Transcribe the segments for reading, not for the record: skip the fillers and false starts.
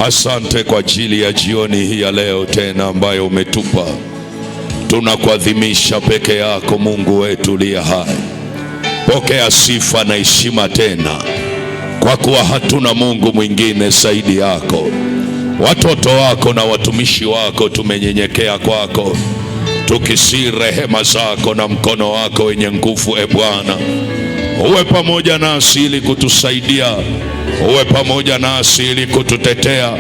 Asante kwa ajili ya jioni hii ya leo tena ambayo umetupa. Tunakuadhimisha peke yako Mungu wetu uliye hai. Pokea sifa na heshima tena, kwa kuwa hatuna Mungu mwingine zaidi yako. Watoto wako na watumishi wako tumenyenyekea kwako, tukisii rehema zako na mkono wako wenye nguvu. E Bwana, uwe pamoja nasi ili kutusaidia, uwe pamoja nasi ili kututetea,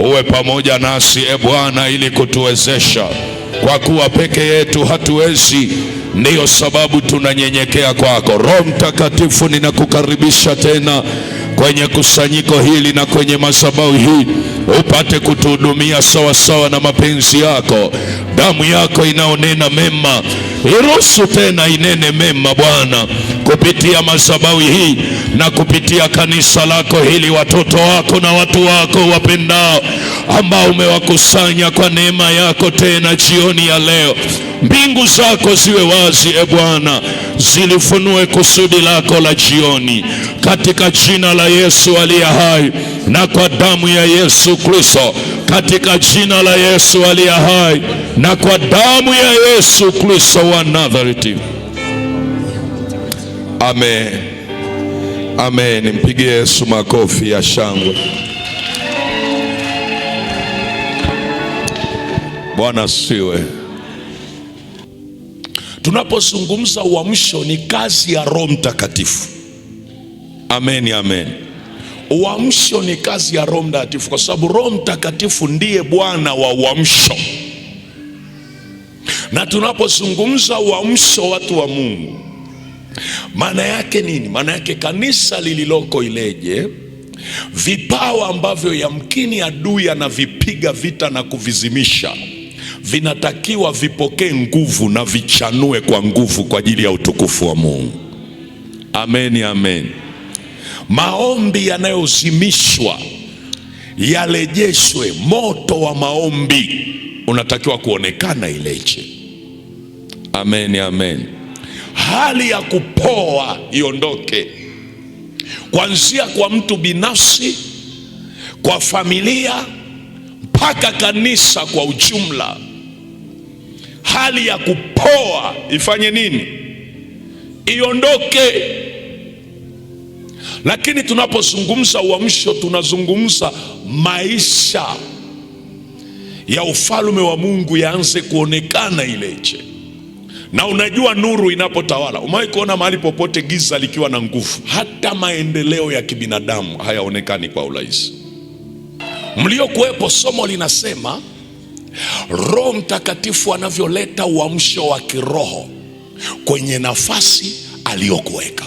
uwe pamoja nasi e Bwana ili kutuwezesha, kwa kuwa peke yetu hatuwezi. Ndiyo sababu tunanyenyekea kwako. Roho Mtakatifu, ninakukaribisha tena kwenye kusanyiko hili na kwenye madhabahu hii, upate kutuhudumia sawa sawa na mapenzi yako. Damu yako inaonena mema, iruhusu tena inene mema Bwana, kupitia madhabahu hii na kupitia kanisa lako hili, watoto wako na watu wako wapendao ambao umewakusanya kwa neema yako tena jioni ya leo. Mbingu zako ziwe wazi e Bwana, zilifunue kusudi lako la jioni, katika jina la Yesu aliye hai na kwa damu ya Yesu Kristo, katika jina la Yesu aliye hai na kwa damu ya Yesu Kristo wa Nazareti. Amen. Amen. Mpigie Yesu makofi ya shangwe. Bwana siwe. Tunapozungumza uamsho, ni kazi ya Roho Mtakatifu. Amen, amen. Uamsho ni kazi ya Roho Mtakatifu, kwa sababu Roho Mtakatifu ndiye Bwana wa uamsho. Na tunapozungumza uamsho, watu wa Mungu, maana yake nini? Maana yake kanisa lililoko Ileje, vipawa ambavyo yamkini adui anavipiga vita na kuvizimisha, vinatakiwa vipokee nguvu na vichanue kwa nguvu kwa ajili ya utukufu wa Mungu. Amen, amen. Maombi yanayozimishwa yarejeshwe. Moto wa maombi unatakiwa kuonekana Ileje. Amen, amen. Hali ya kupoa iondoke, kuanzia kwa mtu binafsi, kwa familia, mpaka kanisa kwa ujumla. Hali ya kupoa ifanye nini? Iondoke. Lakini tunapozungumza uamsho, tunazungumza maisha ya ufalme wa Mungu yaanze kuonekana Ileje. Na unajua nuru inapotawala, umewahi kuona mahali popote giza likiwa na nguvu, hata maendeleo ya kibinadamu hayaonekani kwa urahisi. Mliokuwepo, somo linasema Roho Mtakatifu anavyoleta uamsho wa kiroho kwenye nafasi aliyokuweka.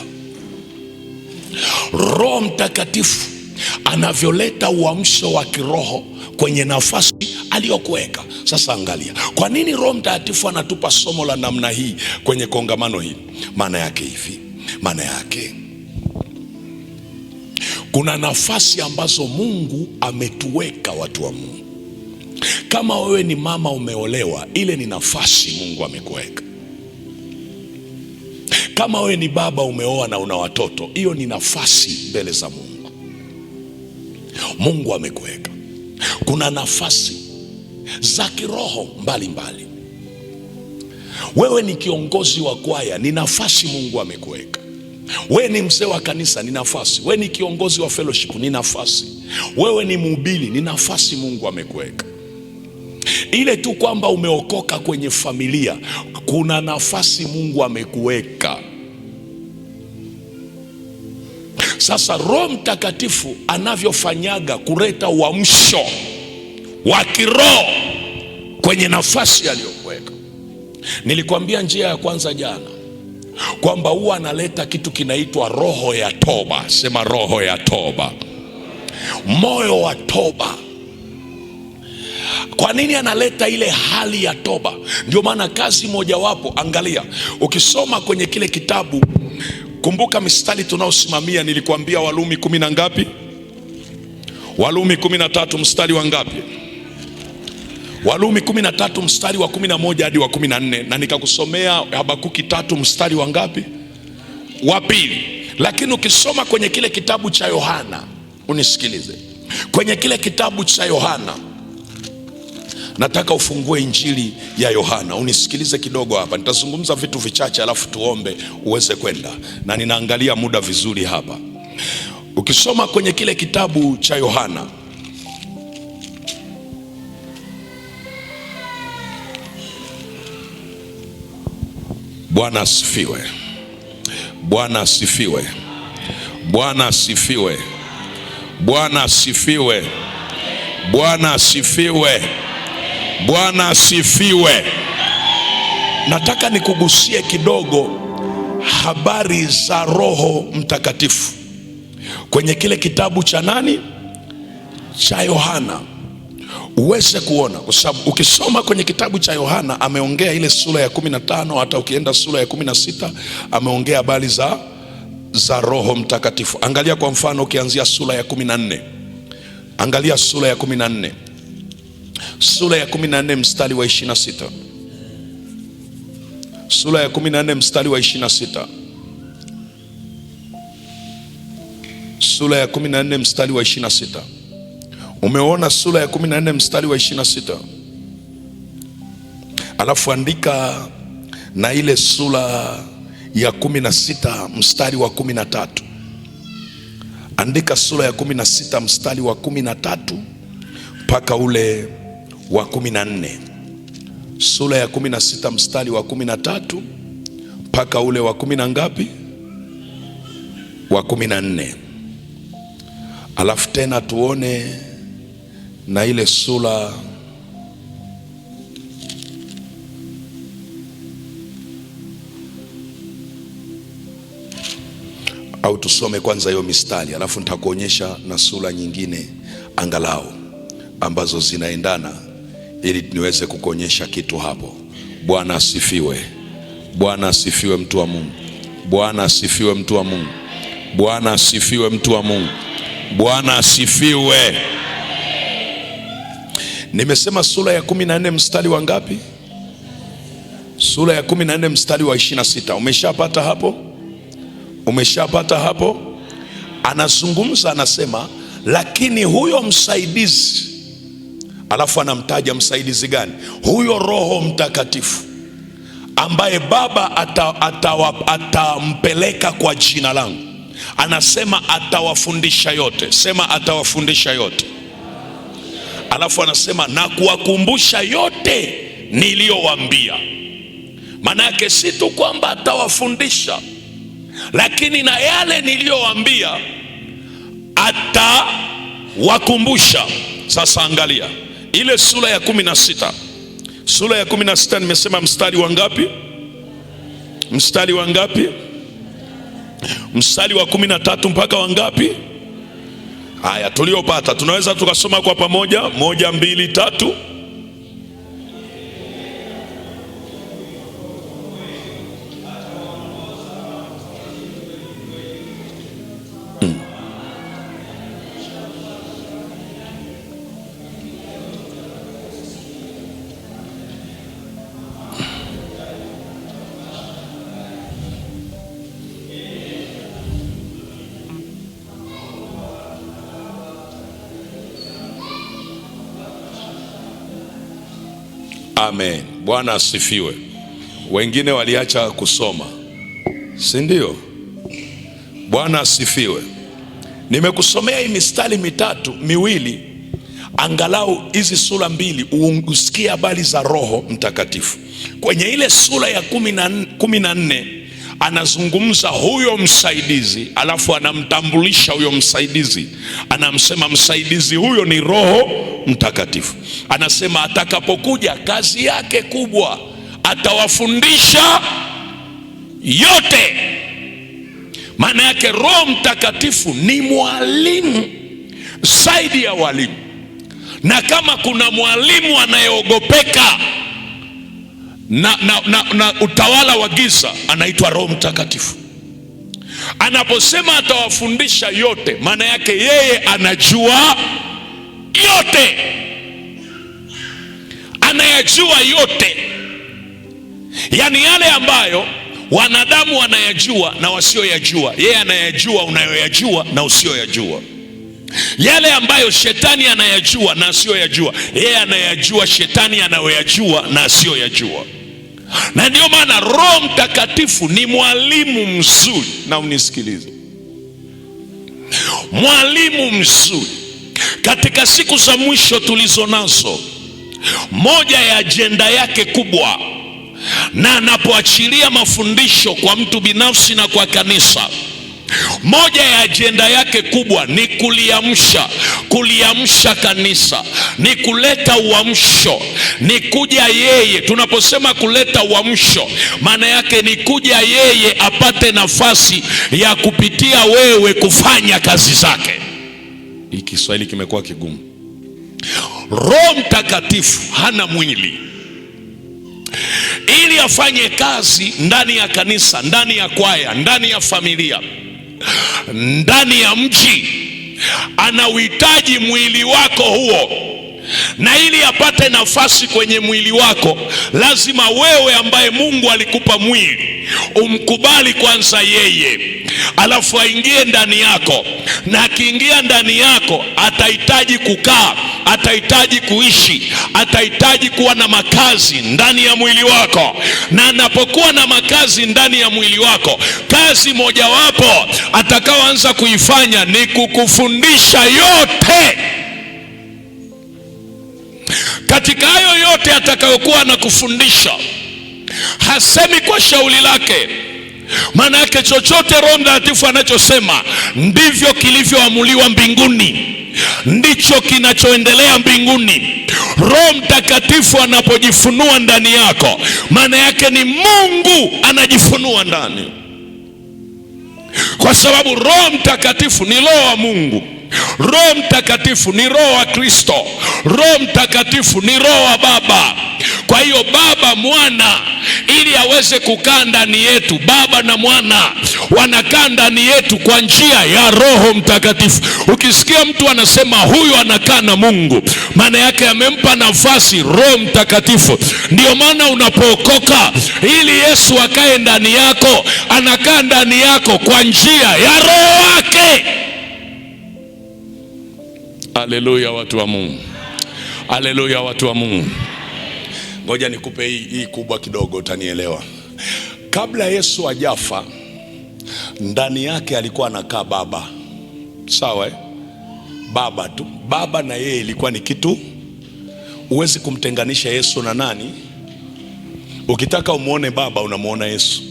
Roho Mtakatifu anavyoleta uamsho wa kiroho kwenye nafasi aliyokuweka. Sasa angalia, kwa nini Roho Mtakatifu anatupa somo la namna hii kwenye kongamano hili? Maana yake hivi, maana yake kuna nafasi ambazo Mungu ametuweka, watu wa Mungu. Kama wewe ni mama umeolewa, ile ni nafasi Mungu amekuweka. Kama wewe ni baba umeoa na una watoto, hiyo ni nafasi mbele za Mungu. Mungu amekuweka. Kuna nafasi za kiroho mbalimbali. Wewe ni kiongozi wa kwaya, ni nafasi Mungu amekuweka. Wewe ni mzee wa kanisa, ni nafasi. Wewe ni kiongozi wa fellowship, ni nafasi. Wewe ni mhubiri, ni nafasi Mungu amekuweka. Ile tu kwamba umeokoka kwenye familia, kuna nafasi Mungu amekuweka. Sasa Roho Mtakatifu anavyofanyaga kuleta uamsho wa kiroho kwenye nafasi aliyokuweka. Nilikwambia njia ya kwanza jana kwamba huwa analeta kitu kinaitwa roho ya toba. Sema roho ya toba, moyo wa toba. Kwa nini analeta ile hali ya toba? Ndio maana kazi mojawapo, angalia, ukisoma kwenye kile kitabu, kumbuka mistari tunaosimamia, nilikwambia Walumi 10 na ngapi? Walumi 13 mstari wa ngapi? Walumi 13 mstari wa 11 hadi wa 14, na nikakusomea Habakuki 3 mstari wa ngapi? Wa 2. Lakini ukisoma kwenye kile kitabu cha Yohana, unisikilize, Kwenye kile kitabu cha Yohana, nataka ufungue injili ya Yohana. Unisikilize kidogo hapa, nitazungumza vitu vichache alafu tuombe uweze kwenda, na ninaangalia muda vizuri hapa. Ukisoma kwenye kile kitabu cha Yohana, Bwana asifiwe. Bwana asifiwe. Bwana asifiwe. Bwana asifiwe. Bwana asifiwe. Bwana asifiwe. Nataka nikugusie kidogo habari za Roho Mtakatifu kwenye kile kitabu cha nani? Cha Yohana, uweze kuona, kwa sababu ukisoma kwenye kitabu cha Yohana ameongea ile sura ya 15, hata ukienda sura ya 16 ameongea habari za Roho Mtakatifu. Angalia kwa mfano, ukianzia sura ya 14, angalia sura ya 14, sura ya 14 mstari wa 26, sura ya 14 mstari wa 26, sura ya 14 mstari wa 26. Umeona sura ya 14 mstari wa 26? Alafu andika na ile sura ya 16 mstari wa 13. Andika sura ya 16 mstari wa 13 mpaka ule wa 14. Sura ya 16 mstari wa 13 mpaka ule wa 10 na ngapi? Wa 14. Alafu tena tuone na ile sura au tusome kwanza hiyo mistari, alafu nitakuonyesha na sura nyingine angalau ambazo zinaendana, ili niweze kukuonyesha kitu hapo. Bwana asifiwe. Bwana asifiwe mtu wa Mungu. Bwana asifiwe mtu wa Mungu. Bwana asifiwe mtu wa Mungu. Bwana asifiwe. Nimesema sura ya 14 mstari wa ngapi? Sura ya 14 mstari wa 26. Umeshapata hapo? Umeshapata hapo? Anazungumza, anasema lakini huyo msaidizi, alafu anamtaja msaidizi gani? Huyo Roho Mtakatifu ambaye Baba atampeleka kwa jina langu. Anasema atawafundisha yote. Sema atawafundisha yote. Alafu anasema na kuwakumbusha yote niliyowaambia. Maana yake si tu kwamba atawafundisha, lakini na yale niliyowaambia atawakumbusha. Sasa angalia ile sura ya 16. Sura ya 16 nimesema mstari wa ngapi? Mstari wa ngapi? Mstari wa 13 mpaka wa ngapi? Haya tuliopata tunaweza tukasoma kwa pamoja. 1, 2, 3. Amen. Bwana asifiwe. Wengine waliacha kusoma, si ndio? Bwana asifiwe. Nimekusomea hii mistari miwili, angalau hizi sura mbili usikie habari za Roho Mtakatifu. Kwenye ile sura ya 14 anazungumza huyo msaidizi, alafu anamtambulisha huyo msaidizi, anamsema msaidizi huyo ni Roho Mtakatifu. Anasema atakapokuja, kazi yake kubwa, atawafundisha yote. Maana yake Roho Mtakatifu ni mwalimu zaidi ya walimu, na kama kuna mwalimu anayeogopeka na utawala wa giza, anaitwa Roho Mtakatifu. Anaposema atawafundisha yote, maana yake yeye anajua yote, anayajua yote. Yani yale ambayo wanadamu wanayajua na wasioyajua, yeye anayajua unayoyajua na usioyajua. Yale ambayo shetani anayajua na asiyoyajua, yeye anayajua shetani anayoyajua na asiyoyajua. Na ndio maana Roho Mtakatifu ni mwalimu mzuri, na unisikilize, mwalimu mzuri katika siku za mwisho tulizo nazo. Moja ya ajenda yake kubwa, na anapoachilia mafundisho kwa mtu binafsi na kwa kanisa, moja ya ajenda yake kubwa ni kuliamsha kanisa, ni kuleta uamsho, ni kuja yeye. Tunaposema kuleta uamsho, maana yake ni kuja yeye apate nafasi ya kupitia wewe kufanya kazi zake. Hii Kiswahili kimekuwa kigumu. Roho Mtakatifu hana mwili. Ili afanye kazi ndani ya kanisa, ndani ya kwaya, ndani ya familia, ndani ya mji, anauhitaji mwili wako huo. Na ili apate nafasi kwenye mwili wako, lazima wewe ambaye Mungu alikupa mwili umkubali kwanza yeye, alafu aingie ndani yako. Na akiingia ndani yako, atahitaji kukaa, atahitaji kuishi, atahitaji kuwa na makazi ndani ya mwili wako. Na anapokuwa na makazi ndani ya mwili wako, kazi mojawapo atakaoanza kuifanya ni kukufundisha yote. Katika hayo yote atakayokuwa anakufundisha, hasemi kwa shauri lake. Maana yake chochote Roho Mtakatifu anachosema ndivyo kilivyoamuliwa mbinguni, ndicho kinachoendelea mbinguni. Roho Mtakatifu anapojifunua ndani yako, maana yake ni Mungu anajifunua ndani, kwa sababu Roho Mtakatifu ni Roho wa Mungu. Roho Mtakatifu ni Roho wa Kristo. Roho Mtakatifu ni Roho wa Baba. Kwa hiyo Baba, Mwana, ili aweze kukaa ndani yetu, Baba na Mwana wanakaa ndani yetu kwa njia ya Roho Mtakatifu. Ukisikia mtu anasema huyu anakaa na Mungu, maana yake amempa nafasi Roho Mtakatifu. Ndio maana unapookoka, ili Yesu akae ndani yako, anakaa ndani yako kwa njia ya Roho wake. Haleluya, watu wa Mungu. Haleluya, watu wa Mungu. Ngoja nikupe hii kubwa kidogo, utanielewa. Kabla Yesu hajafa, ndani yake alikuwa anakaa Baba. Sawa, Baba tu. Baba na yeye ilikuwa ni kitu. Huwezi kumtenganisha Yesu na nani. Ukitaka umuone Baba, unamuona Yesu.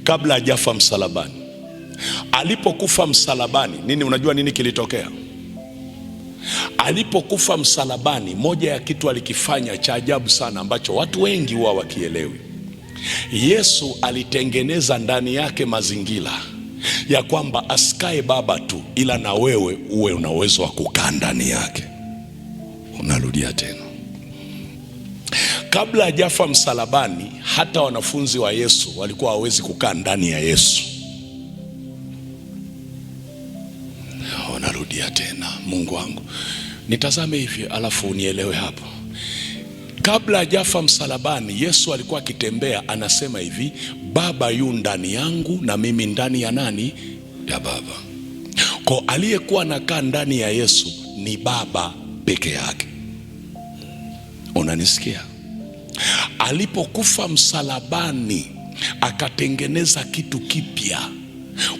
Kabla hajafa msalabani, alipokufa msalabani, nini, unajua nini kilitokea? Alipokufa msalabani, moja ya kitu alikifanya cha ajabu sana, ambacho watu wengi huwa wakielewi. Yesu alitengeneza ndani yake mazingira ya kwamba asikae Baba tu, ila na wewe uwe una uwezo wa kukaa ndani yake. Unarudia tena. Kabla hajafa msalabani, hata wanafunzi wa Yesu walikuwa hawezi kukaa ndani ya Yesu. Narudia tena, Mungu wangu, nitazame hivi alafu unielewe hapo. Kabla hajafa msalabani, Yesu alikuwa akitembea, anasema hivi, Baba yu ndani yangu na mimi ndani ya nani? Ya Baba. Kwa aliyekuwa anakaa ndani ya Yesu ni Baba peke yake. Unanisikia? Alipokufa msalabani, akatengeneza kitu kipya,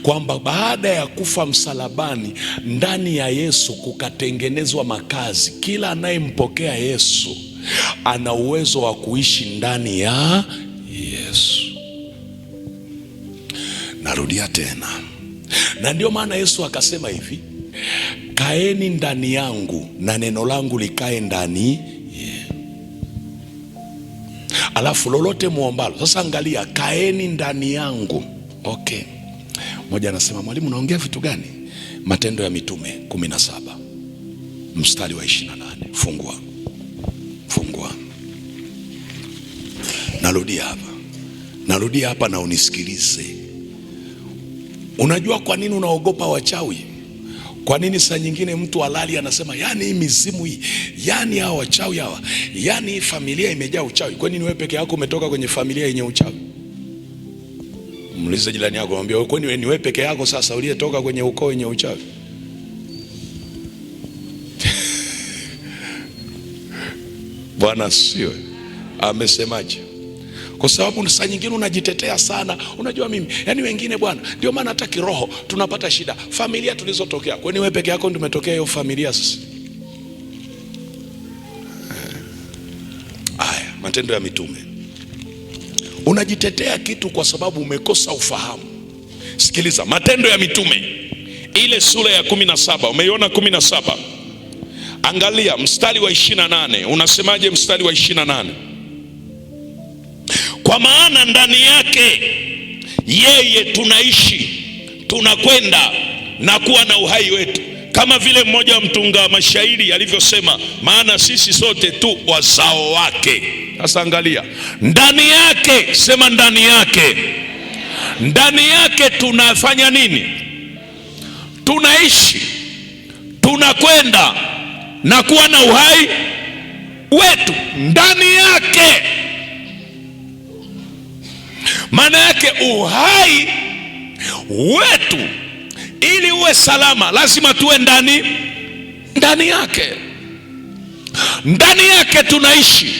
kwamba baada ya kufa msalabani, ndani ya Yesu kukatengenezwa makazi. Kila anayempokea Yesu ana uwezo wa kuishi ndani ya Yesu. Narudia tena. Na ndio maana Yesu akasema hivi, kaeni ndani yangu na neno langu likae ndani. Alafu lolote muombalo. Sasa angalia, kaeni ndani yangu. Okay. Mmoja anasema, mwalimu unaongea vitu gani? Matendo ya Mitume 17 mstari wa 28. Fungua. Narudia hapa na unisikilize. Unajua kwa nini unaogopa wachawi? Kwa nini saa nyingine mtu halali anasema, yani hii mizimu hii, yani hawa wachawi hawa, yani hii familia imejaa uchawi? Kwa nini wewe peke yako umetoka kwenye familia yenye uchawi? Muulize jirani yako, mwambie, kwani ni wewe peke yako sasa uliyetoka kwenye ukoo wenye uchawi? Bwana siwe amesemaje? Kwa sababu saa nyingine unajitetea sana. Unajua mimi, yani wengine bwana, ndio maana hata kiroho tunapata shida. Familia tulizotokea, kwani wewe peke yako ndio umetokea hiyo familia sasa? Aya, Matendo ya Mitume. Unajitetea kitu kwa sababu umekosa ufahamu. Sikiliza, Matendo ya Mitume ile sura ya 17, umeiona 17? Angalia mstari wa 28, unasemaje mstari wa 28? Kwa maana ndani yake yeye tunaishi, tunakwenda na kuwa na uhai wetu, kama vile mmoja wa mtunga mashairi alivyosema, maana sisi sote tu wazao wake. Sasa angalia, ndani yake, sema ndani yake. Ndani yake tunafanya nini? Tunaishi, tunakwenda na kuwa na uhai wetu. Ndani yake. Maana yake uhai wetu ili uwe salama lazima tuwe ndani yake. Ndani yake tunaishi,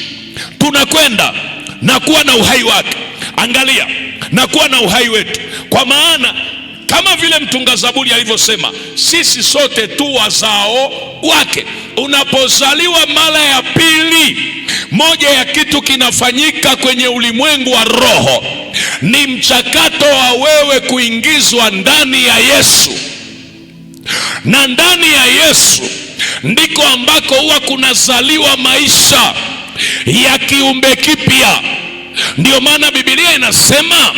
tunakwenda na kuwa na uhai wake. Angalia, na kuwa na uhai wetu. Kwa maana kama vile mtunga Zaburi alivyosema, sisi sote tu wazao wake. Unapozaliwa mara ya pili, moja ya kitu kinafanyika kwenye ulimwengu wa roho ni mchakato wa wewe kuingizwa ndani ya Yesu. Na ndani ya Yesu ndiko ambako huwa kunazaliwa maisha ya kiumbe kipya. Ndio maana Biblia inasema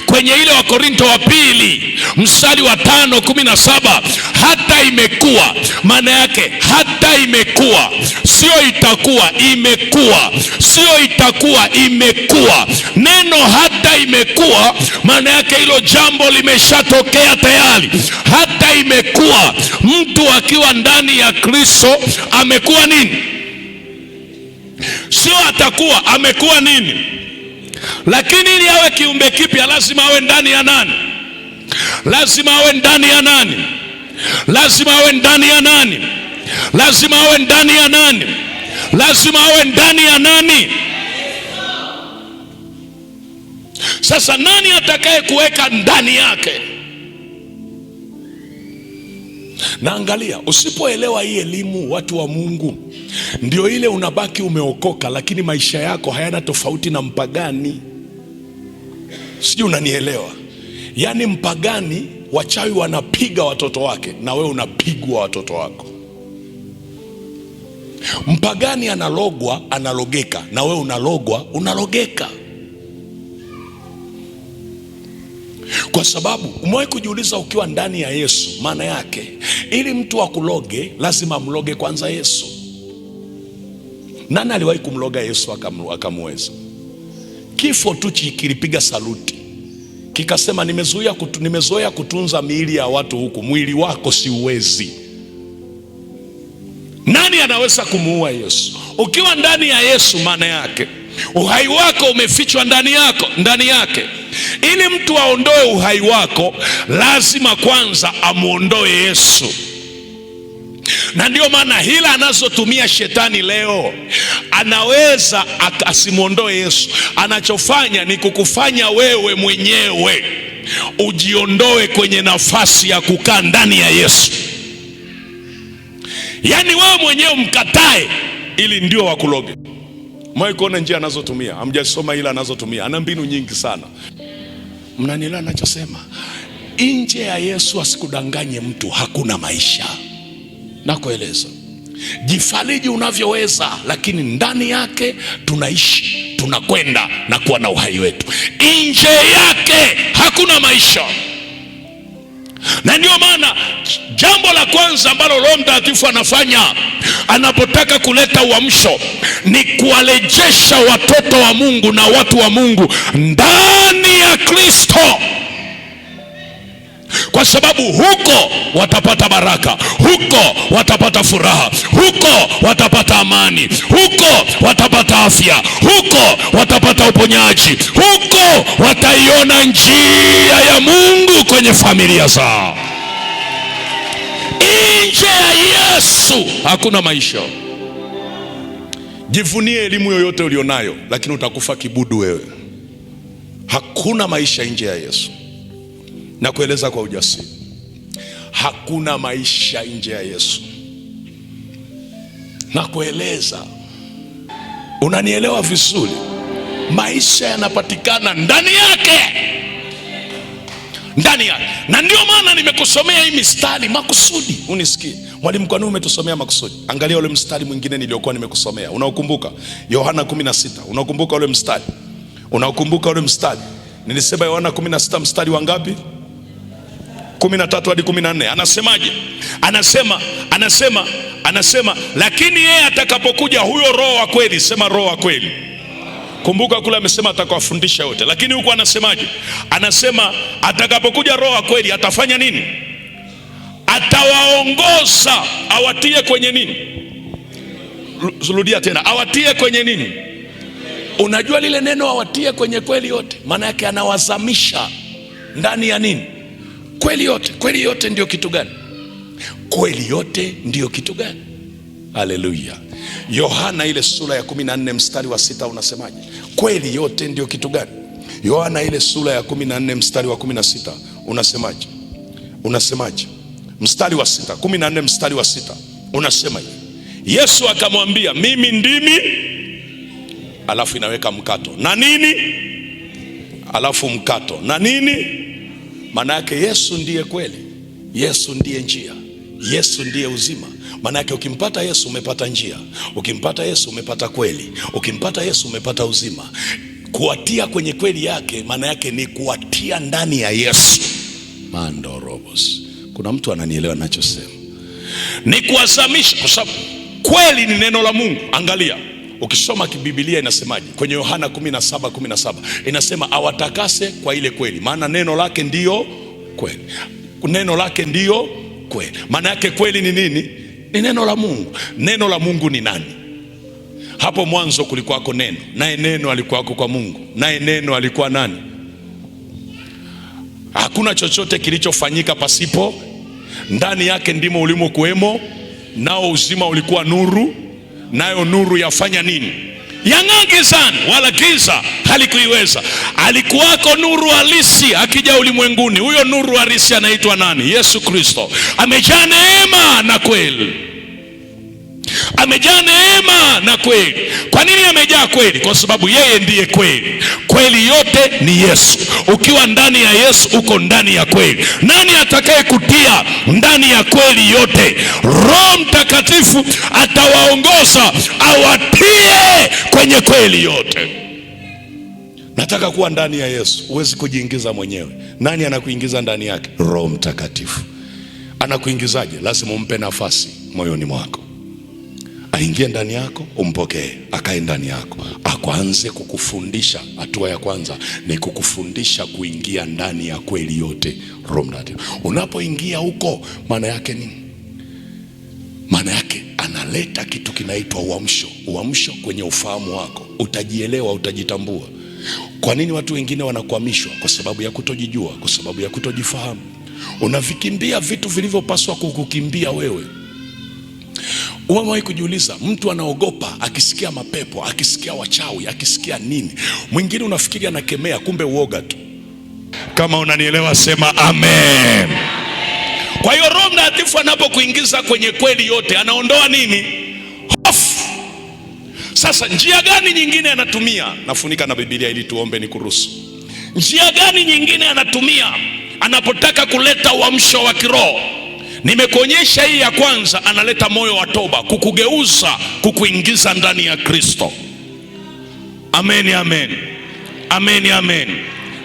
kwenye ile wa Korinto wa pili mstari wa 5:17, hata imekuwa. Maana yake hata imekuwa, sio itakuwa, imekuwa. Sio itakuwa, imekuwa. Neno hata imekuwa maana yake hilo jambo limeshatokea tayari. Hata imekuwa. Mtu akiwa ndani ya Kristo amekuwa nini? Sio atakuwa, amekuwa nini? Lakini ili awe kiumbe kipya lazima awe ndani ya nani? Lazima awe ndani ya nani? Lazima awe ndani ya nani? Lazima awe ndani ya nani? Lazima awe ndani ya nani? Sasa nani atakaye kuweka ndani yake? Na angalia, usipoelewa hii elimu, watu wa Mungu, ndio ile unabaki umeokoka lakini maisha yako hayana tofauti na mpagani. Sijui unanielewa? Yaani mpagani, wachawi wanapiga watoto wake na wewe unapigwa watoto wako. Mpagani analogwa, analogeka, na wewe unalogwa, unalogeka. Kwa sababu umewahi kujiuliza, ukiwa ndani ya Yesu, maana yake ili mtu akuloge lazima amloge kwanza Yesu. Nani aliwahi kumloga Yesu akamweza? Kifo tu kilipiga saluti, kikasema nimezoea kutunza miili ya watu huku, mwili wako siuwezi. Nani anaweza kumuua Yesu? Ukiwa ndani ya Yesu, maana yake uhai wako umefichwa ndani yake. Ili mtu aondoe uhai wako lazima kwanza amuondoe Yesu. Na ndio maana hila anazotumia shetani leo, anaweza asimuondoe Yesu. Anachofanya ni kukufanya wewe mwenyewe ujiondoe kwenye nafasi ya kukaa ndani ya Yesu. Yaani wewe mwenyewe mkatae ili ndio wakuloge. Mwae kuona njia anazotumia? Hamjasoma hila anazotumia? Ana mbinu nyingi sana. Mnanielewa ninachosema? Nje ya Yesu asikudanganye mtu, hakuna maisha. Nakueleza, jifariji unavyoweza, lakini ndani yake tunaishi, tunakwenda na kuwa na uhai wetu. Nje yake hakuna maisha. Na ndio maana jambo la kwanza ambalo Roho Mtakatifu anafanya anapotaka kuleta uamsho ni kuwarejesha watoto wa Mungu na watu wa Mungu ndani ya Kristo. Kwa sababu huko watapata baraka, huko watapata furaha, huko watapata amani, huko watapata afya, huko watapata uponyaji, huko wataiona njia ya Mungu kwenye familia zao. Nje ya Yesu hakuna maisha. Jivunie elimu yoyote ulionayo, lakini utakufa kibudu wewe. Hakuna maisha nje ya Yesu. Na kueleza kwa ujasiri, hakuna maisha nje ya Yesu. Na kueleza, unanielewa vizuri? Maisha yanapatikana ndani yake, ndani yake. Na ndio maana nimekusomea hii mistari makusudi unisikie. Mwalimu, kwa nini umetusomea makusudi? Angalia ule mstari mwingine niliokuwa nimekusomea. Unaokumbuka? Yohana 16. Unaokumbuka ule mstari? Unaokumbuka ule mstari? Nilisema Yohana 16 mstari wa ngapi? 13 hadi 14. Anasemaje? Anasema lakini yeye atakapokuja huyo Roho wa kweli, sema Roho wa kweli. Kumbuka kule amesema atakawafundisha yote, lakini huku anasemaje? Anasema atakapokuja Roho wa kweli atafanya nini? Atawaongoza, awatie kwenye nini? Rudia tena, awatie kwenye nini? Unajua lile neno awatie kwenye kweli yote, maana yake anawazamisha ndani ya nini? Kweli yote. Kweli yote ndio kitu gani? Kweli yote ndio kitu gani? Haleluya. Yohana ile sura ya 14 mstari wa 6 unasemaje? Kweli yote ndio kitu gani? Yohana ile sura ya 14 mstari wa 16 unasemaje? Unasemaje? Mstari wa 6, 14 mstari wa 6 unasema hivi: Yesu akamwambia, mimi ndimi, alafu inaweka mkato na nini, alafu mkato na nini. Maana yake Yesu ndiye kweli, Yesu ndiye njia, Yesu ndiye uzima. Maana yake ukimpata Yesu umepata njia, ukimpata Yesu umepata kweli, ukimpata Yesu umepata uzima. Kuwatia kwenye kweli yake maana yake ni kuwatia ndani ya Yesu. Mandorobos. Kuna mtu ananielewa ninachosema? Ni kuwazamisha, kwa sababu kweli ni neno la Mungu. Angalia, ukisoma kiBiblia inasemaje? Kwenye Yohana 17:17 inasema awatakase kwa ile kweli, maana neno lake ndiyo kweli. Neno lake ndiyo kweli. Maana yake kweli ni nini? Ni neno la Mungu. Neno la Mungu ni nani? Hapo mwanzo kulikuwako neno, naye neno alikuwako kwa Mungu, naye neno alikuwa nani? Hakuna chochote kilichofanyika pasipo. Ndani yake ndimo ulimo kuwemo, nao uzima ulikuwa nuru, nayo nuru yafanya nini? Yang'aa gizani, wala giza halikuiweza. Alikuwako nuru halisi akija ulimwenguni. Huyo nuru halisi anaitwa nani? Yesu Kristo. Amejaa neema na kweli, amejaa neema na kweli. Kwa nini amejaa kweli? Kwa sababu yeye ndiye kweli. Kweli yote ni Yesu. Ukiwa ndani ya Yesu uko ndani ya kweli. Nani atakaye kutia ndani ya kweli yote? Roho Mtakatifu atawaongoza, awatie kwenye kweli yote. Nataka kuwa ndani ya Yesu. Huwezi kujiingiza mwenyewe. Nani anakuingiza ndani yake? Roho Mtakatifu. Anakuingizaje? Lazima umpe nafasi moyoni mwako, aingie ndani yako, umpokee, akae ndani yako, akuanze kukufundisha. Hatua ya kwanza ni kukufundisha kuingia ndani ya kweli yote. Roho Mtakatifu unapoingia huko, maana yake nini? Maana yake analeta kitu kinaitwa uamsho. Uamsho kwenye ufahamu wako, utajielewa, utajitambua. Kwa nini watu wengine wanakwamishwa? Kwa sababu ya kutojijua, kwa sababu ya kutojifahamu. Unavikimbia vitu vilivyopaswa kukukimbia wewe. Umewahi kujiuliza, mtu anaogopa akisikia mapepo, akisikia wachawi, akisikia nini? Mwingine unafikiri anakemea, kumbe uoga tu. Kama unanielewa sema amen. Kwa hiyo Roho Mtakatifu anapokuingiza kwenye kweli yote, anaondoa nini? Hofu. Sasa njia gani nyingine anatumia? Nafunika na Biblia ili tuombe ni kuruhusu. Njia gani nyingine anatumia anapotaka kuleta uamsho wa kiroho? Nimekuonyesha hii ya kwanza, analeta moyo wa toba, kukugeuza, kukuingiza ndani ya Kristo. Amen, amen. Amen, amen.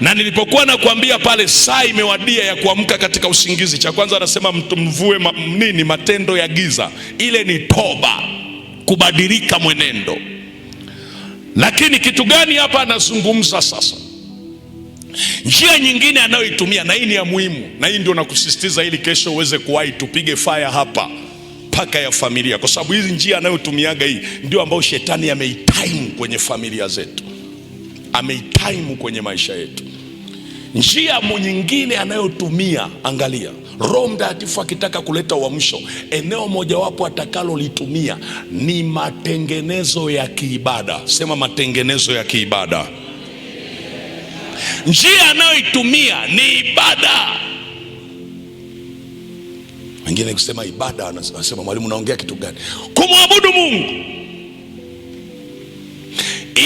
Na nilipokuwa nakwambia pale saa imewadia ya kuamka katika usingizi, cha kwanza anasema mvue matendo ya giza. Ile ni toba, kubadilika mwenendo. Lakini kitu gani hapa anazungumza sasa? Njia nyingine anayoitumia, na hii ni ya muhimu, na hii ndio nakusisitiza ili kesho uweze kuwahi tupige fire hapa paka ya familia, kwa sababu hizi njia anayotumiaga hii ndio ambayo shetani ameitime kwenye familia zetu, ameitime kwenye maisha yetu. Njia nyingine anayotumia, angalia, Roho Mtakatifu akitaka kuleta uamsho, eneo mojawapo atakalolitumia ni matengenezo ya kiibada. Sema matengenezo ya kiibada. Njia anayoitumia ni ibada. Wengine kusema ibada, anasema mwalimu unaongea kitu gani? Kumwabudu Mungu.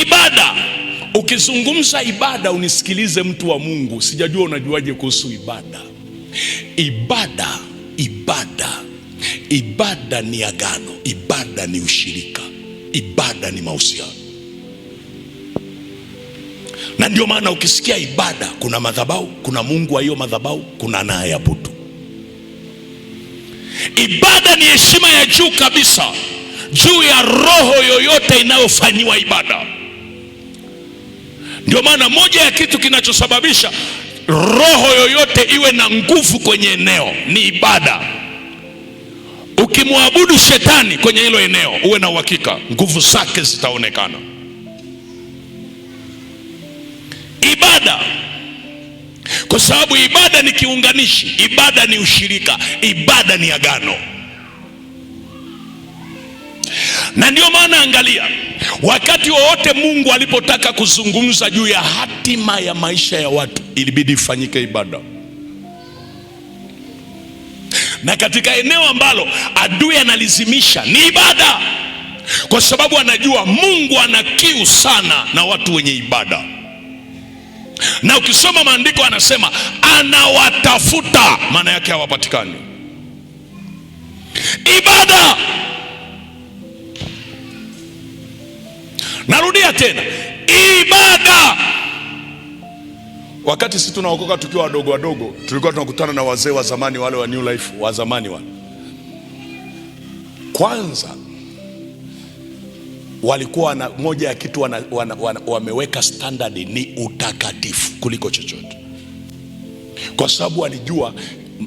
Ibada. Ukizungumza ibada, unisikilize mtu wa Mungu, sijajua unajuaje kuhusu ibada. Ibada ni agano, ibada ni ushirika, ibada ni mahusiano. Na ndio maana ukisikia ibada, kuna madhabahu, kuna Mungu wa hiyo madhabahu, kuna anayeabudu. Ibada ni heshima ya juu kabisa juu ya roho yoyote inayofanyiwa ibada. Ndio maana moja ya kitu kinachosababisha roho yoyote iwe na nguvu kwenye eneo ni ibada. Ukimwabudu shetani kwenye hilo eneo, uwe na uhakika nguvu zake zitaonekana. Ibada, kwa sababu ibada ni kiunganishi, ibada ni ushirika, ibada ni agano. Na ndio maana angalia, wakati wowote Mungu alipotaka kuzungumza juu ya hatima ya maisha ya watu, ilibidi ifanyike ibada. Na katika eneo ambalo adui analizimisha ni ibada, kwa sababu anajua Mungu ana kiu sana na watu wenye ibada. Na ukisoma maandiko anasema anawatafuta, maana yake hawapatikani. Ibada. Narudia tena, ibada. Wakati sisi tunaokoka tukiwa wadogo, tulikuwa tunakutana na wazee wa zamani, wale wa New Life wa zamani wale. Kwanza walikuwa na moja ya kitu wameweka standard ni utakatifu kuliko chochote, kwa sababu walijua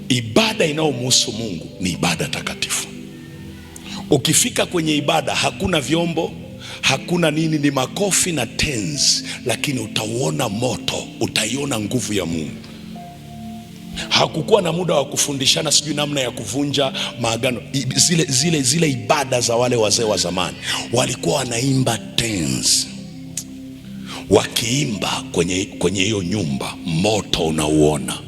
ibada inayomhusu Mungu ni ibada takatifu. Ukifika kwenye ibada hakuna vyombo, hakuna nini, ni makofi na tenzi, lakini utauona moto, utaiona nguvu ya Mungu. Hakukuwa na muda wa kufundishana sijui namna ya kuvunja maagano. Zile ibada za wale wazee wa zamani, walikuwa wanaimba tenzi. Wakiimba kwenye hiyo nyumba, moto unauona.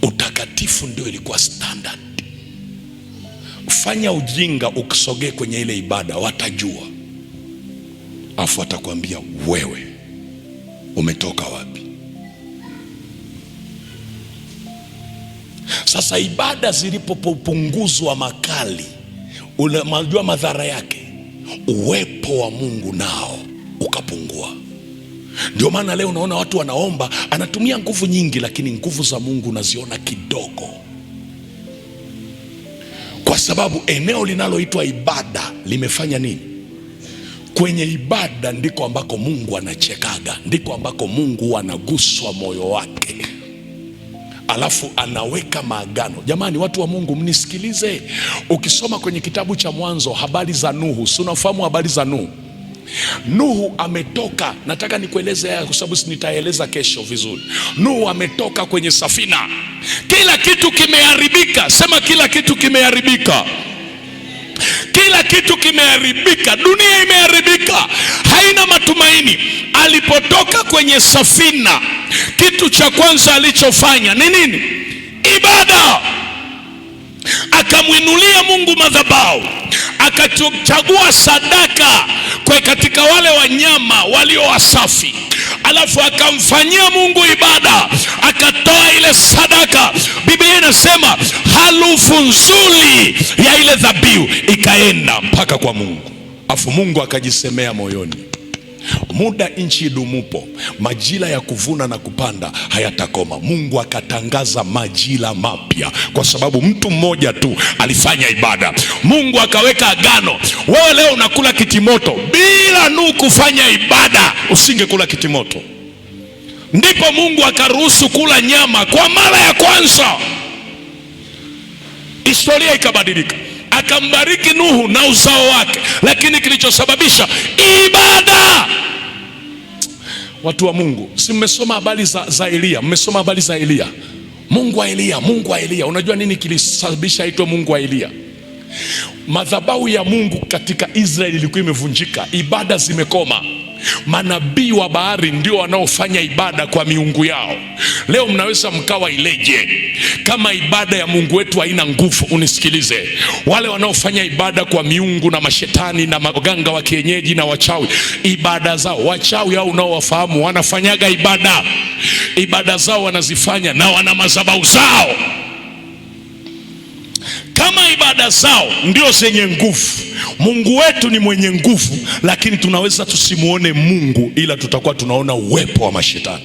Utakatifu ndio ilikuwa standard. Fanya ujinga ukisogee kwenye ile ibada, watajua. Afu atakwambia wewe umetoka wapi? Sasa ibada zilipopunguzwa makali, unajua madhara yake, uwepo wa Mungu nao ukapungua. Ndio maana leo unaona watu wanaomba, anatumia nguvu nyingi, lakini nguvu za Mungu unaziona kidogo. Kwa sababu eneo linaloitwa ibada limefanya nini? Kwenye ibada ndiko ambako Mungu anachekaga, ndiko ambako Mungu anaguswa moyo wake, alafu anaweka maagano. Jamani, watu wa Mungu mnisikilize. Ukisoma kwenye kitabu cha Mwanzo habari za Nuhu, si unafahamu habari za Nuhu? Nuhu ametoka, nataka nikueleze haya kwa sababu nitaeleza kesho vizuri. Nuhu ametoka kwenye safina, kila kitu kimeharibika. Sema kila kitu kimeharibika. Kila kitu kimeharibika, dunia imeharibika, haina matumaini. Alipotoka kwenye safina, kitu cha kwanza alichofanya ni nini? Ibada. Akamwinulia Mungu madhabahu, akachagua sadaka kwa katika wale wanyama walio wasafi, alafu akamfanyia Mungu ibada, akatoa ile sadaka. Biblia inasema harufu nzuri ya ile dhabihu ikaenda mpaka kwa Mungu. Afu Mungu akajisemea moyoni, muda nchi idumupo, majira ya kuvuna na kupanda hayatakoma. Mungu akatangaza majira mapya, kwa sababu mtu mmoja tu alifanya ibada. Mungu akaweka agano. Wewe leo unakula kitimoto, bila Nuhu kufanya ibada usingekula kitimoto. Ndipo Mungu akaruhusu kula nyama kwa mara ya kwanza, historia ikabadilika. Akambariki Nuhu na uzao wake, lakini kilichosababisha ibada. Watu wa Mungu, si mmesoma habari za Elia? Mmesoma habari za Elia? Mungu wa Elia, Mungu wa Elia. Unajua nini kilisababisha aitwe Mungu wa Elia? Madhabahu ya Mungu katika Israeli ilikuwa imevunjika, ibada zimekoma. Manabii wa Baali ndio wanaofanya ibada kwa miungu yao. Leo mnaweza mkawa ileje kama ibada ya Mungu wetu haina nguvu. Unisikilize, wale wanaofanya ibada kwa miungu na mashetani na maganga wa kienyeji na wachawi, ibada zao, wachawi hao unaowafahamu wanafanyaga ibada zao wanazifanya na wana madhabahu zao. Kama ibada zao ndio zenye nguvu, Mungu wetu ni mwenye nguvu, lakini tunaweza tusimuone Mungu, ila tutakuwa tunaona uwepo wa mashetani.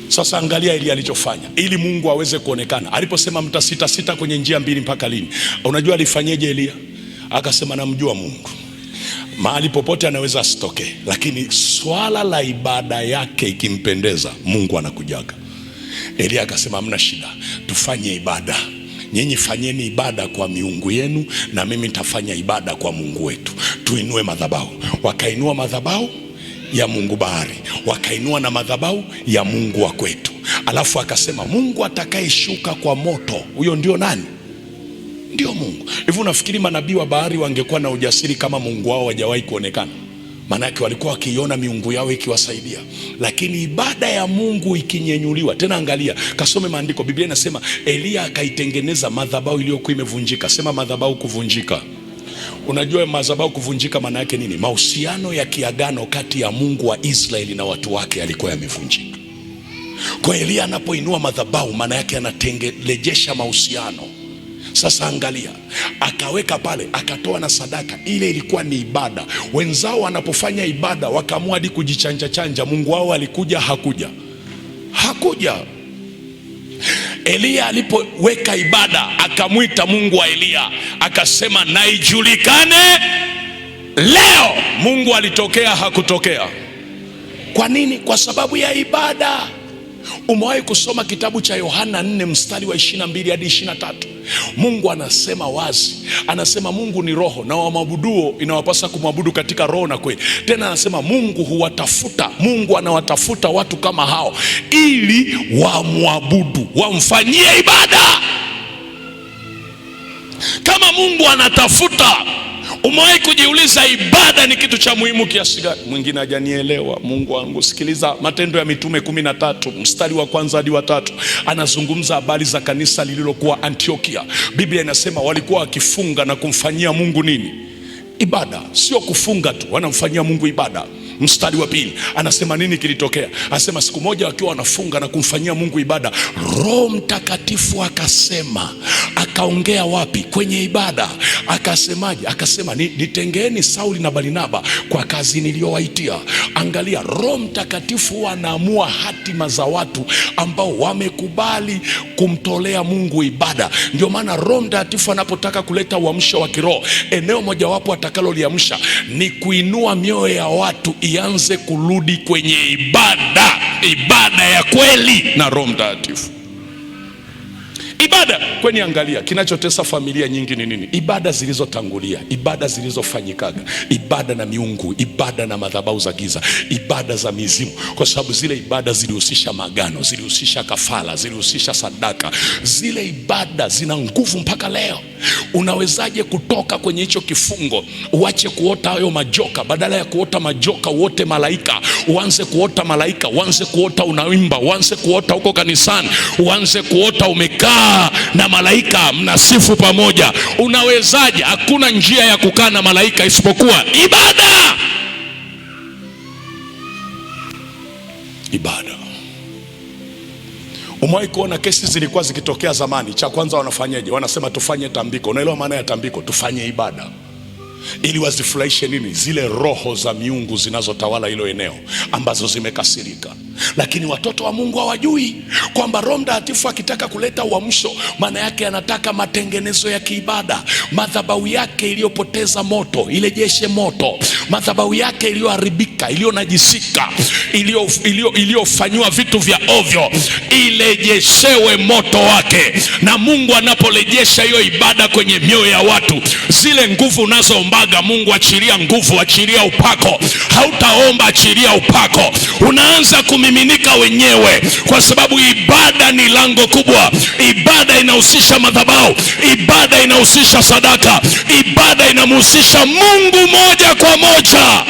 Sasa angalia Elia alichofanya ili Mungu aweze kuonekana. Aliposema mtasita kwenye njia mbili mpaka lini? Unajua alifanyeje Elia? Akasema namjua Mungu, mahali popote anaweza asitoke, lakini swala la ibada yake ikimpendeza Mungu anakujaga. Elia akasema hamna shida, tufanye ibada. Nyinyi fanyeni ibada kwa miungu yenu na mimi nitafanya ibada kwa Mungu wetu. Tuinue madhabahu. Wakainua madhabahu ya Mungu Baali, wakainua na madhabahu ya Mungu wa kwetu. Alafu akasema Mungu atakayeshuka kwa moto, huyo ndio nani? Ndio Mungu. Hivi unafikiri manabii wa Baali wangekuwa na ujasiri kama Mungu wao hajawahi kuonekana? Maanake walikuwa wakiiona miungu yao ikiwasaidia. Lakini ibada ya Mungu ikinyenyuliwa, tena angalia, kasome maandiko. Biblia inasema Elia akaitengeneza madhabahu iliyokuwa imevunjika. Sema madhabahu kuvunjika. Unajua madhabahu kuvunjika maana yake nini? Mahusiano ya kiagano kati ya Mungu wa Israeli na watu wake yalikuwa yamevunjika. Kwa Elia anapoinua madhabahu maana yake anarejesha mahusiano. Sasa angalia, akaweka pale, akatoa na sadaka. Ile ilikuwa ni ibada. Wenzao wanapofanya ibada wakaamua hadi kujichanja. Mungu wao alikuja? Hakuja. Elia alipoweka ibada akamwita Mungu wa Elia, akasema na ijulikane leo. Mungu alitokea? Hakutokea. Kwa nini? Kwa sababu ya ibada. Umewahi kusoma kitabu cha Yohana 4 mstari wa 22 hadi 23? Mungu anasema wazi, anasema Mungu ni roho na wamwabuduo inawapasa kumwabudu katika roho na kweli. Tena anasema Mungu huwatafuta, Mungu anawatafuta watu kama hao ili wamwabudu, wamfanyie ibada. Kama Mungu anatafuta, umewahi kujiuliza ibada ni kitu cha muhimu kiasi gani? Mwingine hajanielewa. Mungu wangu, sikiliza Matendo ya Mitume 13 mstari wa 1 hadi wa 3. Anazungumza habari za kanisa lililokuwa Antiokia. Biblia inasema walikuwa wakifunga na kumfanyia Mungu nini? Ibada. Sio kufunga tu, wanamfanyia Mungu ibada. Mstari wa 2 anasema nini kilitokea? Anasema siku moja wakiwa wanafunga na kumfanyia Mungu ibada, Roho Mtakatifu akasema. Akaongea wapi? Kwenye ibada. Akasemaje? Akasema nitengeeni Sauli na Barnaba kwa kazi niliyowaitia. Angalia, Roho Mtakatifu anaamua hatima za watu ambao wamekubali kumtolea Mungu ibada. Ndio maana Roho Mtakatifu anapotaka kuleta uamsho wa kiroho, eneo mojawapo atakaloliamsha ni kuinua mioyo ya watu ianze kurudi kwenye ibada ya kweli na Roho Mtakatifu. Ibada kweni, angalia kinachotesa familia nyingi ni nini? Ibada zilizotangulia, ibada zilizofanyikaga, ibada na miungu, ibada na madhabahu za giza, ibada za mizimu. Kwa sababu zile ibada zilihusisha magano, zilihusisha kafara, zilihusisha sadaka. Zile ibada zina nguvu mpaka leo. Unawezaje kutoka kwenye hicho kifungo uache kuota hayo majoka? Badala ya kuota majoka uote malaika, uanze kuota malaika, uanze kuota unaimba, uanze kuota huko kanisani, uanze kuota umekaa na malaika mnasifu pamoja. Unawezaje? Hakuna njia ya kukaa na malaika isipokuwa ibada. Ibada. Umewahi kuona kesi zilikuwa zikitokea zamani, cha kwanza wanafanyaje? Wanasema tufanye tambiko. Unaelewa maana ya tambiko? Tufanye ibada. Ili wazifurahishe nini? Zile roho za miungu zinazotawala hilo eneo ambazo zimekasirika. Lakini watoto wa Mungu hawajui kwamba Roho Mtakatifu akitaka kuleta uamsho, maana yake anataka matengenezo ya kiibada. Madhabahu yake iliyopoteza moto irejeshe moto. Madhabahu yake iliyoharibika, iliyonajisika, iliyofanywa vitu vya ovyo irejeshewe moto wake. Na Mungu anaporejesha hiyo ibada kwenye mioyo ya watu, zile nguvu unazoombaga, Mungu achilia nguvu, achilia upako. Hautaomba achilia upako, unaanza unaomiminika wenyewe, kwa sababu ibada ni lango kubwa. Ibada inahusisha madhabahu, ibada inahusisha sadaka, ibada inamhusisha Mungu moja kwa moja.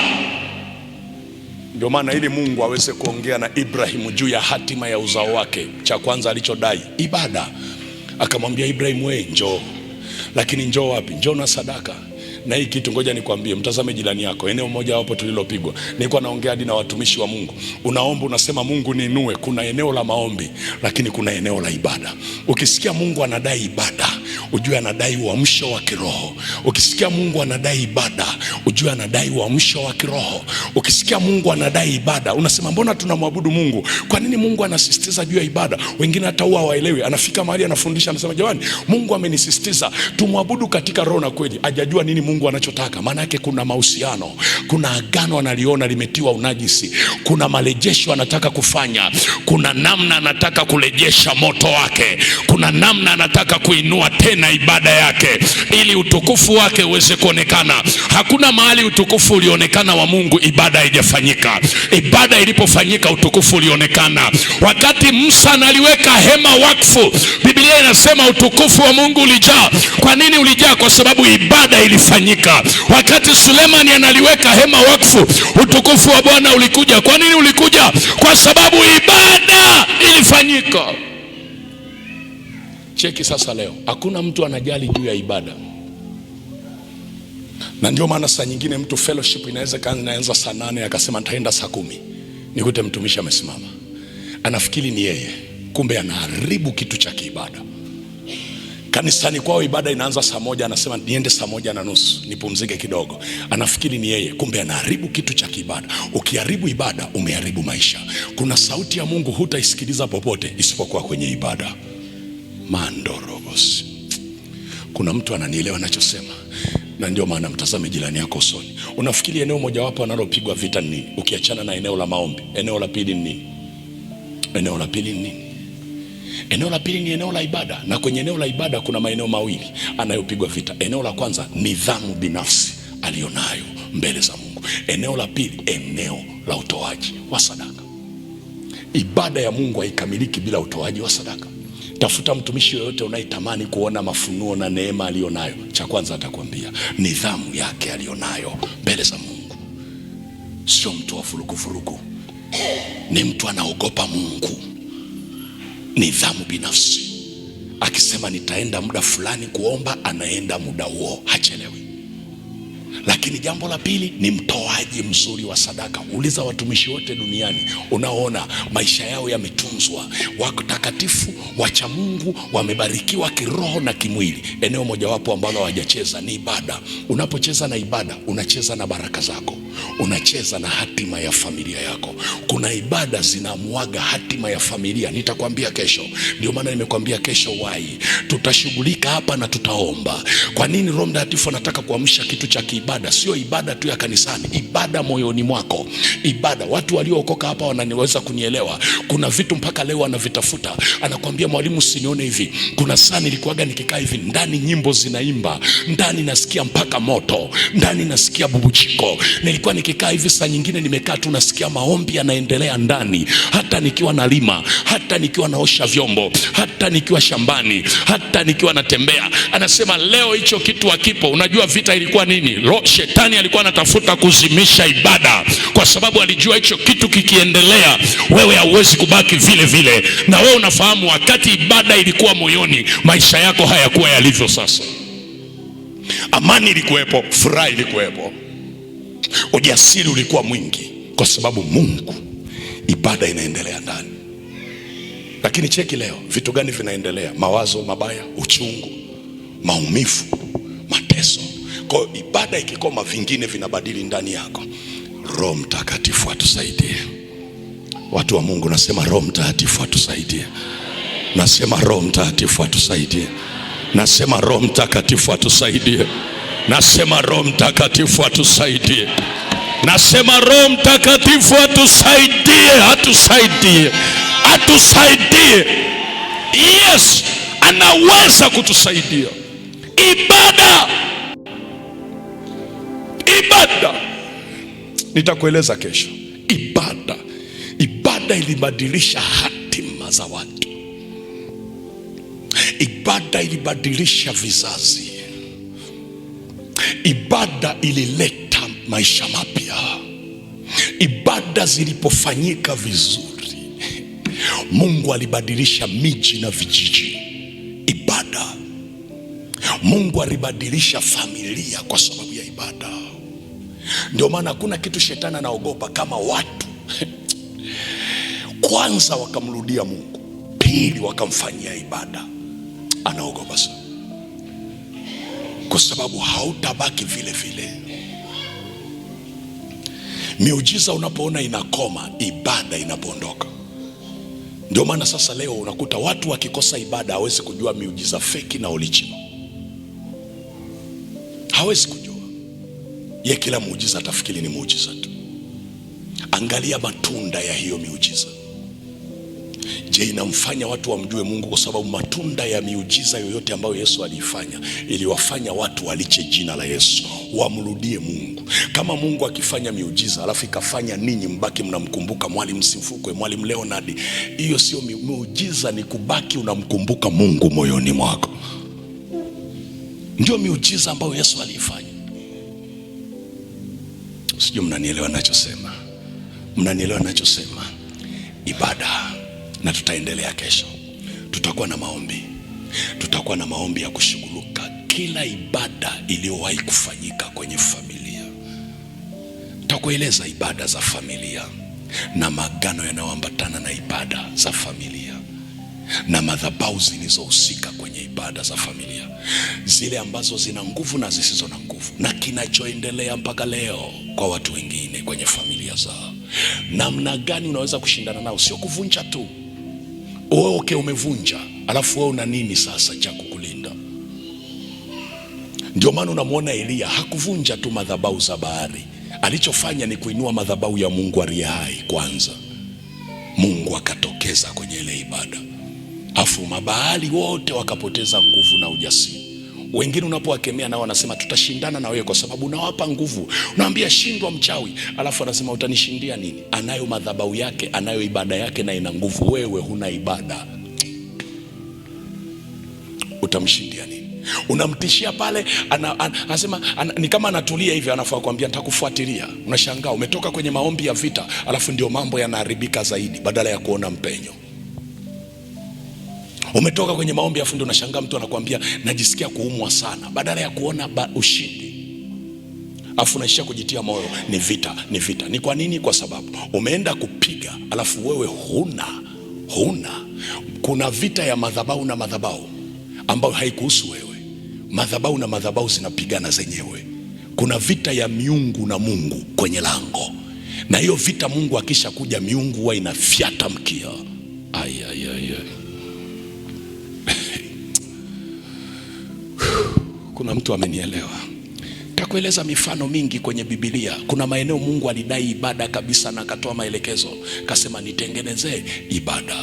Ndio maana ili Mungu aweze kuongea na Ibrahimu juu ya hatima ya uzao wake, cha kwanza alichodai ibada. Akamwambia Ibrahimu, wewe njoo, lakini njoo wapi? Njoo na sadaka. Na hii kitu ngoja nikwambie, mtazame jirani yako. Eneo moja hapo tulilopigwa, nilikuwa naongea hadi na watumishi wa Mungu. Unaomba, unasema Mungu niinue. Kuna eneo la maombi, lakini kuna eneo la ibada. Ukisikia Mungu anadai ibada, ujue anadai uamsho wa kiroho. Ukisikia Mungu anadai ibada, ujue anadai uamsho wa kiroho. Ukisikia Mungu anadai ibada, unasema mbona tunamwabudu Mungu? Kwa nini Mungu anasisitiza juu ya ibada? Wengine hata huwa hawaelewi. Anafika mahali anafundisha, anasema jamani, Mungu amenisisitiza tumwabudu katika roho na kweli. Hajajua nini Mungu anachotaka. Maana yake kuna mahusiano, kuna agano analiona limetiwa unajisi, kuna marejesho anataka kufanya, kuna namna anataka kurejesha moto wake, kuna namna anataka kuinua tena ibada yake ili utukufu wake uweze kuonekana. Hakuna mahali utukufu ulionekana wa Mungu ibada haijafanyika. Ibada ilipofanyika utukufu ulionekana. Wakati Musa analiweka hema wakfu, Biblia inasema utukufu wa Mungu ulijaa. Kwa nini ulijaa? Kwa sababu ibada ilifanyika. Wakati Sulemani analiweka hema wakfu, utukufu wa Bwana ulikuja. Kwa nini ulikuja? Kwa sababu ibada ilifanyika. Cheki sasa, leo hakuna mtu anajali juu ya ibada. Na ndio maana saa nyingine mtu fellowship inaweza kaanza saa 8 akasema nitaenda saa 10, nikute mtumishi amesimama, anafikiri ni yeye, kumbe anaharibu kitu cha kiibada. Kanisani kwao ibada inaanza saa 1, anasema niende saa 1:30 nipumzike kidogo, anafikiri ni yeye, kumbe anaharibu kitu cha kiibada. Ukiharibu ibada umeharibu maisha. Kuna sauti ya Mungu hutaisikiliza popote isipokuwa kwenye ibada. Mandorobos. Kuna mtu ananielewa nachosema? Na ndio maana mtazame jirani yako usoni. Unafikiri eneo mojawapo analopigwa vita ni nini? Ukiachana na eneo la maombi, eneo la pili ni nini? Eneo la pili ni nini? Eneo la pili ni eneo la ibada. Na kwenye eneo la ibada kuna maeneo mawili anayopigwa vita. Eneo la kwanza, nidhamu binafsi alionayo mbele za Mungu. Eneo la pili, eneo la utoaji wa sadaka. Ibada ya Mungu haikamiliki bila utoaji wa sadaka. Tafuta mtumishi yoyote unayetamani kuona mafunuo na neema alionayo, cha kwanza atakwambia nidhamu yake alionayo mbele za Mungu. Sio mtu wa vurugu, ni mtu anaogopa Mungu. Nidhamu binafsi, akisema nitaenda muda fulani kuomba, anaenda muda huo, hachelewi. Lakini jambo la pili ni mtoaji mzuri wa sadaka. Uliza watumishi wote duniani unaoona maisha yao yametunzwa, watakatifu, wacha Mungu, wamebarikiwa kiroho na kimwili, eneo mojawapo ambalo hawajacheza ni ibada. Unapocheza na ibada, unacheza na baraka zako, unacheza na hatima ya familia yako. Kuna ibada zinamuaga hatima ya familia. Nitakwambia kesho. Ndio maana nimekwambia kesho wai tutashughulika hapa na tutaomba. Kwa nini Roho Mtakatifu anataka kuamsha kitu cha kiibada? Sio ibada tu ya kanisani, ibada moyoni mwako. Ibada, watu waliookoka hapa wananiweza kunielewa. Kuna vitu mpaka leo anavitafuta. Anakuambia mwalimu, usinione hivi. Kuna saa nilikuwaga nikikaa hivi, ndani nyimbo zinaimba, ndani nasikia mpaka moto, ndani nasikia bubujiko. Nilikuwa nikikaa hivi, saa nyingine nimekaa tu nasikia maombi yanaendelea ndani, hata nikiwa nalima, hata nikiwa naosha vyombo, hata nikiwa shambani, hata nikiwa natembea. Anasema leo hicho kitu hakipo. Unajua vita ilikuwa nini? Shetani alikuwa anatafuta kuzimisha ibada, kwa sababu alijua hicho kitu kikiendelea, wewe hauwezi kubaki vile vile. Na wewe unafahamu, wakati ibada ilikuwa moyoni, maisha yako hayakuwa yalivyo sasa. Amani ilikuwepo, furaha ilikuwepo, ujasiri ulikuwa mwingi, kwa sababu Mungu, ibada inaendelea ndani. Lakini cheki leo, vitu gani vinaendelea? Mawazo mabaya, uchungu, maumivu, mateso. Kwa ibada ikikoma, vingine vinabadili ndani yako. Roho Mtakatifu atusaidie. Watu wa Mungu, nasema Roho Mtakatifu atusaidie. Nasema Roho Mtakatifu atusaidie. Nasema Roho Mtakatifu atusaidie. Nasema Roho Mtakatifu atusaidie. Nasema Roho Mtakatifu atusaidie, atusaidie, atusaidie. Yes, anaweza kutusaidia. Ibada, ibada, nitakueleza kesho. Ibada Ibada ilibadilisha hatima za watu. Ibada ilibadilisha vizazi. Ibada ilileta maisha mapya. Ibada zilipofanyika vizuri, Mungu alibadilisha miji na vijiji. Ibada. Mungu alibadilisha familia kwa sababu ya ibada. Ndio maana hakuna kitu shetani anaogopa kama watu kwanza wakamrudia Mungu, pili wakamfanyia ibada. Anaogopa sana, kwa sababu hautabaki vile vile. Miujiza unapoona inakoma, ibada inapoondoka. Ndio maana sasa leo unakuta watu wakikosa ibada hawezi kujua miujiza feki na original. Hawezi kujua. Ye kila muujiza atafikiri ni muujiza tu. Angalia matunda ya hiyo miujiza. Je, inamfanya watu wamjue Mungu? Kwa sababu matunda ya miujiza yoyote ambayo Yesu alifanya iliwafanya watu waliche jina la Yesu, wamrudie Mungu. Kama Mungu akifanya miujiza alafu ikafanya ninyi mbaki mnamkumbuka Mwalimu Simfukwe, Mwalimu Leonard, hiyo sio miujiza, ni kubaki unamkumbuka Mungu moyoni mwako. Ndio miujiza ambayo Yesu alifanya. Sijui mnanielewa ninachosema? Mnanielewa ninachosema? Ibada. Na tutaendelea kesho. Tutakuwa na maombi. Tutakuwa na maombi ya kushughulikia kila ibada iliyowahi kufanyika kwenye familia. Tutakueleza ibada za familia na maagano yanayoambatana na ibada za familia na madhabahu zilizohusika kwenye ibada za familia, zile ambazo zina nguvu na zisizo na nguvu, na kinachoendelea mpaka leo kwa watu wengine kwenye familia zao. Namna gani unaweza kushindana nao? Sio kuvunja tu. Wewe umevunja, alafu wewe una nini sasa cha kukulinda? Ndio maana unamwona Elia hakuvunja tu madhabahu za Baali. Alichofanya ni kuinua madhabahu ya Mungu aliye hai kwanza. Mungu akatokeza kwenye ile ibada. Afu mabaali wote wakapoteza nguvu na ujasiri. Wengine unapowakemea nao wanasema tutashindana na wewe kwa sababu unawapa nguvu. Unaambia shindwa mchawi, alafu anasema utanishindia nini? Anayo madhabahu yake, anayo ibada yake na ina nguvu. Wewe huna ibada, utamshindia nini? Unamtishia pale, anasema ni kama anatulia hivi, anafaa kuambia nitakufuatilia. Unashangaa umetoka kwenye maombi ya vita, alafu ndio mambo yanaharibika zaidi badala ya kuona mpenyo. Umetoka kwenye maombi afu ndio unashangaa mtu anakuambia najisikia kuumwa sana, badala ya kuona ushindi. Afu unaishia kujitia moyo, ni vita, ni vita. Ni kwa nini? Kwa sababu umeenda kupiga, alafu wewe huna. Kuna vita ya madhabahu na madhabahu ambayo haikuhusu wewe. Madhabahu na madhabahu zinapigana zenyewe. Kuna vita ya miungu na Mungu kwenye lango, na hiyo vita Mungu akisha kuja, miungu huwa inafyata mkia. Kuna mtu amenielewa? Takueleza mifano mingi kwenye Biblia. Kuna maeneo Mungu alidai ibada kabisa na akatoa maelekezo, kasema nitengenezee ibada.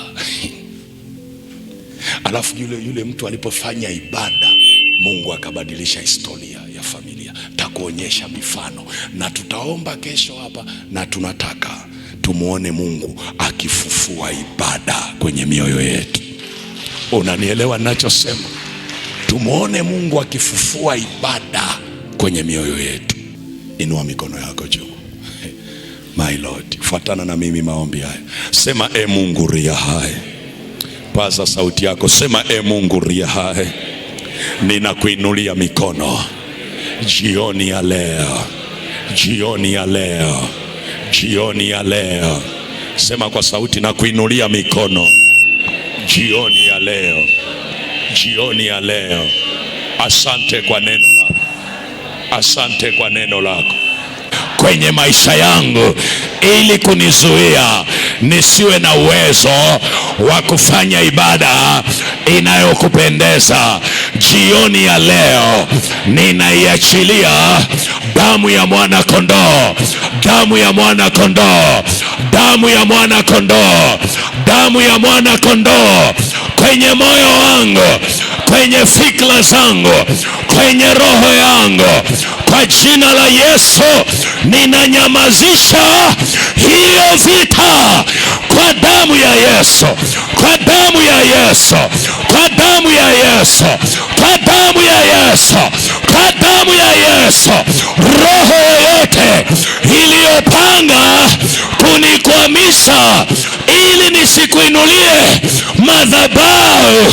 Alafu yule mtu alipofanya ibada, Mungu akabadilisha historia ya familia. Takuonyesha mifano na tutaomba kesho hapa, na tunataka tumuone Mungu akifufua ibada kwenye mioyo yetu. Unanielewa ninachosema? Tumuone Mungu akifufua ibada kwenye mioyo yetu. Inua mikono yako juu. My Lord, fuatana na mimi maombi haya. Sema e Mungu ria hai. Paza sauti yako, sema e Mungu ria hai. Ninakuinulia mikono jioni ya leo. Jioni ya leo. Jioni ya leo. Sema kwa sauti, na kuinulia mikono jioni ya leo. Jioni ya leo. Asante kwa neno lako. Asante kwa neno lako kwenye maisha yangu, ili kunizuia nisiwe na uwezo wa kufanya ibada inayokupendeza. Jioni ya leo ninaiachilia damu ya mwana kondoo, damu ya mwana kondoo, damu ya mwana kondoo, damu ya mwana kondoo kwenye moyo wangu, kwenye fikra zangu, kwenye roho yangu, kwa jina la Yesu ninanyamazisha hiyo vita kwa damu ya Yesu, kwa damu ya Yesu, kwa damu ya Yesu, kwa damu ya Yesu, kwa damu ya Yesu. Roho yoyote iliyopanga kunikwamisha ili nisikuinulie madhabahu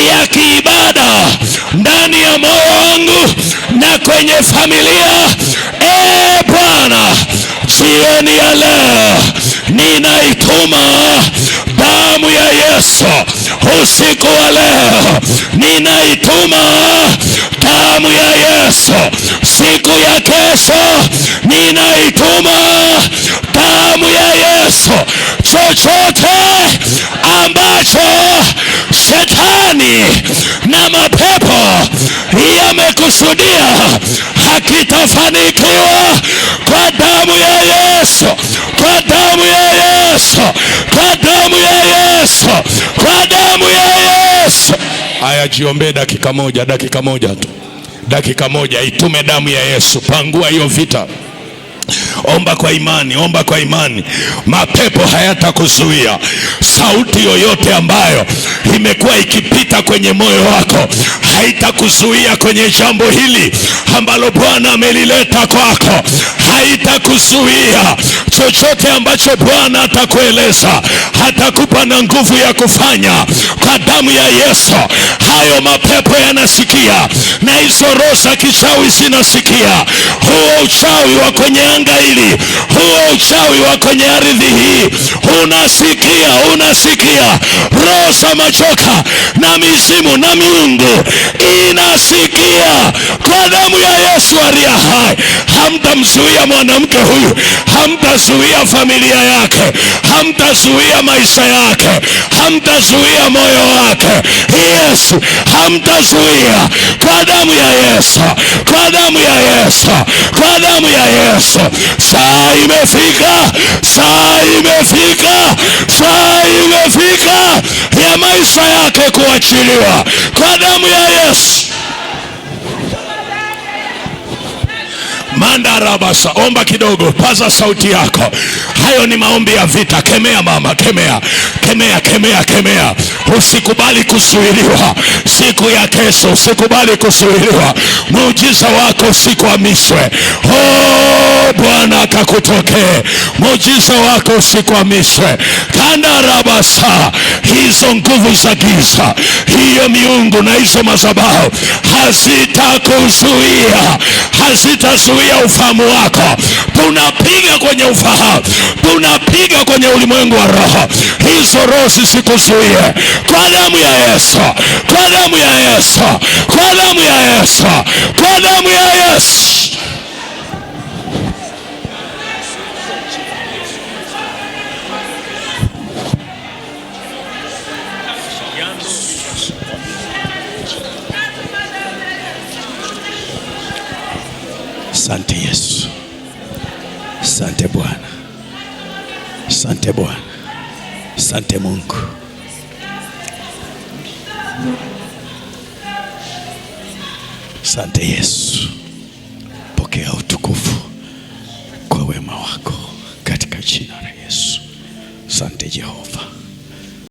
ya kiibada ndani ya moyo wangu na kwenye familia, Bwana, jioni ya leo ninaituma damu ya Yesu. Usiku wa leo ninaituma damu ya Yesu. Siku ya kesho ninaituma damu ya Yesu. Chochote ambacho shetani na mapepo yamekusudia hakitafanikiwa kwa damu ya Yesu, kwa damu ya Yesu, kwa damu ya Yesu, kwa damu ya Yesu. Haya, jiombe dakika moja tu, dakika moja. Itume damu ya Yesu, pangua hiyo vita. Omba kwa imani, omba kwa imani. Mapepo hayatakuzuia. Sauti yoyote ambayo imekuwa ikipita kwenye moyo wako haitakuzuia kwenye jambo hili ambalo Bwana amelileta kwako. Haitakuzuia. Chochote ambacho Bwana atakueleza, atakupa na nguvu ya kufanya kwa damu ya Yesu. Hayo mapepo yanasikia na hizo roho za kichawi zinasikia. Huo uchawi wa kwenye anga hili, huo uchawi wa kwenye ardhi hii unasikia. Roho za machoka na mizimu na miungu inasikia kwa damu ya Yesu aliye hai. Hamtamzuia mwanamke huyu, hamtazuia familia yake, hamtazuia maisha yake, hamtazuia moyo wake. Yesu, hamtazuia kwa damu ya Yesu, kwa damu ya Yesu, kwa damu ya Yesu. Saa imefika, saa imefika, saa imefika ya maisha yake kuachiliwa kwa damu ya Yesu. Mandarabasa, omba kidogo, paza sauti yako. Hayo ni maombi ya vita. Kemea mama, kemea, kemea, kemea, kemea. Usikubali kuzuiliwa siku ya kesho, usikubali kuzuiliwa. Muujiza wako usikwamishwe. Bwana akakutokee. Muujiza wako usikwamishwe. Kandarabasa, hizo nguvu za giza, hiyo miungu na hizo madhabahu hazitakuzuia, hazitazuia ufahamu wako. Tunapiga kwenye ufahamu, tunapiga kwenye ulimwengu wa roho. Hizo roho zisikuzuie kwa damu ya Yesu, kwa damu ya Yesu, kwa damu ya Yesu, kwa damu ya Yesu. Asante Yesu, asante Bwana, asante Bwana, asante Mungu. Asante Yesu, pokea utukufu kwa wema wako katika jina la Yesu. Asante Jehova.